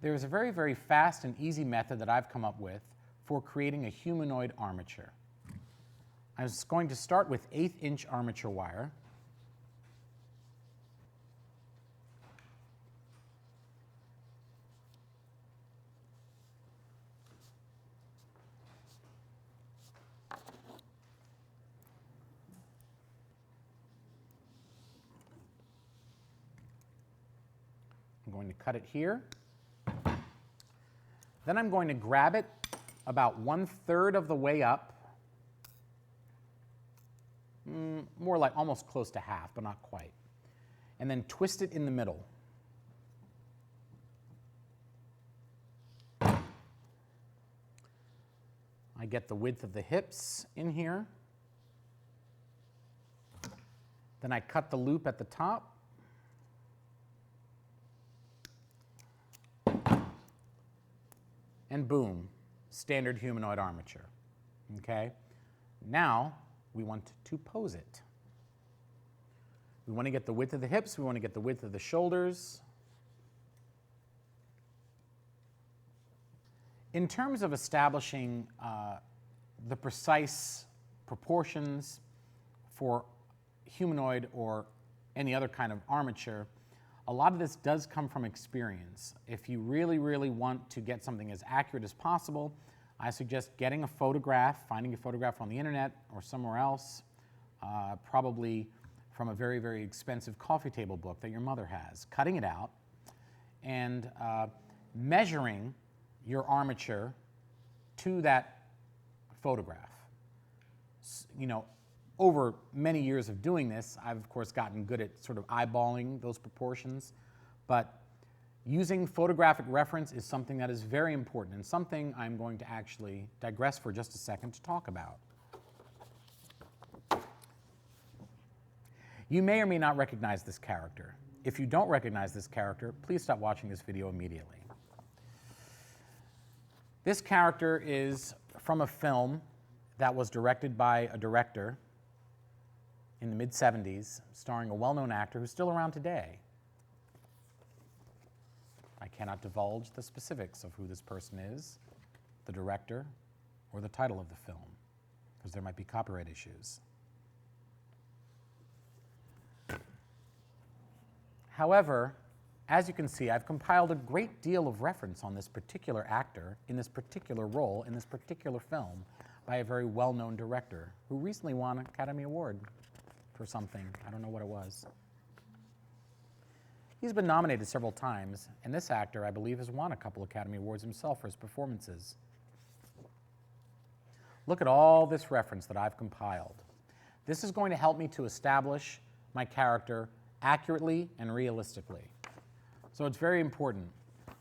There is a very, very fast and easy method that I've come up with for creating a humanoid armature. I'm just going to start with 1/8 inch armature wire. I'm going to cut it here. Then I'm going to grab it about 1/3 of the way up, more like almost close to half, but not quite, and then twist it in the middle. I get the width of the hips in here. Then I cut the loop at the top. And boom, standard humanoid armature. Okay? Now we want to pose it. We want to get the width of the hips, we want to get the width of the shoulders. In terms of establishing the precise proportions for humanoid or any other kind of armature, a lot of this does come from experience. If you really, really want to get something as accurate as possible, I suggest getting a photograph, finding a photograph on the internet or somewhere else, probably from a very, very expensive coffee table book that your mother has, cutting it out, and measuring your armature to that photograph. You know, over many years of doing this, I've of course gotten good at sort of eyeballing those proportions, but using photographic reference is something that is very important and something I'm going to actually digress for just a second to talk about. You may or may not recognize this character. If you don't recognize this character, please stop watching this video immediately. This character is from a film that was directed by a director in the mid-70s, starring a well-known actor who's still around today. I cannot divulge the specifics of who this person is, the director, or the title of the film, because there might be copyright issues. However, as you can see, I've compiled a great deal of reference on this particular actor in this particular role in this particular film by a very well-known director who recently won an Academy Award for something. I don't know what it was. He's been nominated several times, and this actor, I believe, has won a couple Academy Awards himself for his performances. Look at all this reference that I've compiled. This is going to help me to establish my character accurately and realistically. So it's very important.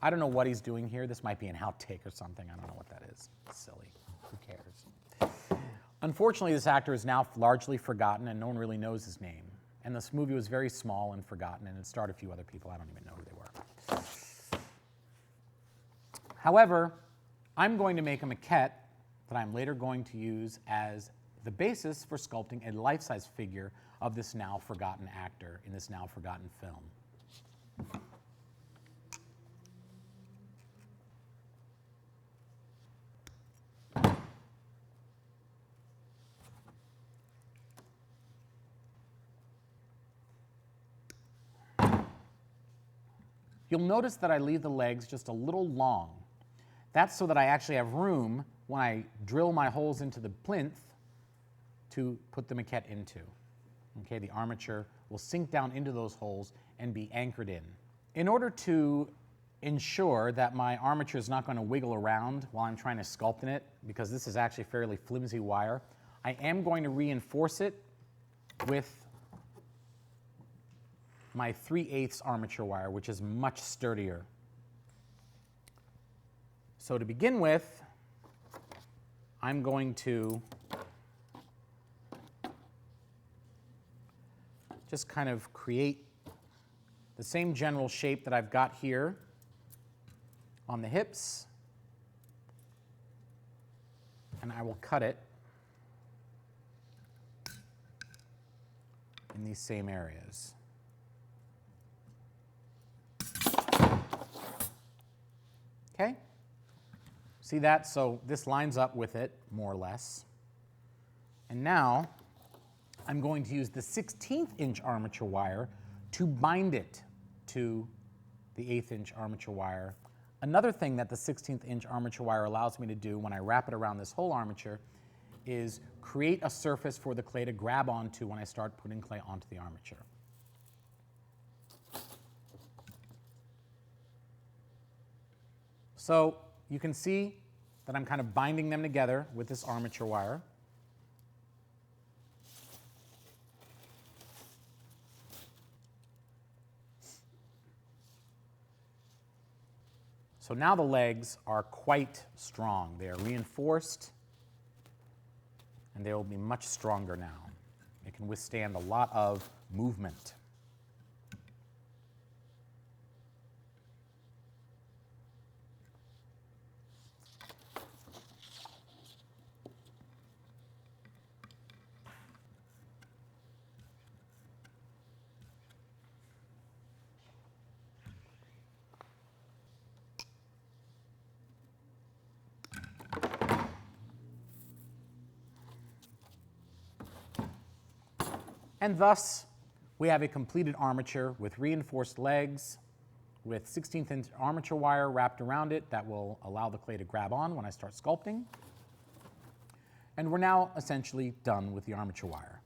I don't know what he's doing here. This might be an outtake or something. I don't know what that is. It's silly. Who cares? Unfortunately, this actor is now largely forgotten, and no one really knows his name. And this movie was very small and forgotten, and it starred a few other people. I don't even know who they were. However, I'm going to make a maquette that I'm later going to use as the basis for sculpting a life-size figure of this now forgotten actor in this now forgotten film. You'll notice that I leave the legs just a little long. That's so that I actually have room when I drill my holes into the plinth to put the maquette into. Okay, the armature will sink down into those holes and be anchored in. In order to ensure that my armature is not going to wiggle around while I'm trying to sculpt in it, because this is actually fairly flimsy wire, I am going to reinforce it with my 3/8 armature wire, which is much sturdier. So to begin with, I'm going to just kind of create the same general shape that I've got here on the hips, and I will cut it in these same areas. Okay? See that? So this lines up with it, more or less. And now I'm going to use the 16th inch armature wire to bind it to the 1/8 inch armature wire. Another thing that the 16th inch armature wire allows me to do when I wrap it around this whole armature is create a surface for the clay to grab onto when I start putting clay onto the armature. So you can see that I'm kind of binding them together with this armature wire. So now the legs are quite strong. They are reinforced, and they will be much stronger now. They can withstand a lot of movement. And thus, we have a completed armature with reinforced legs, with 16th inch armature wire wrapped around it that will allow the clay to grab on when I start sculpting. And we're now essentially done with the armature wire.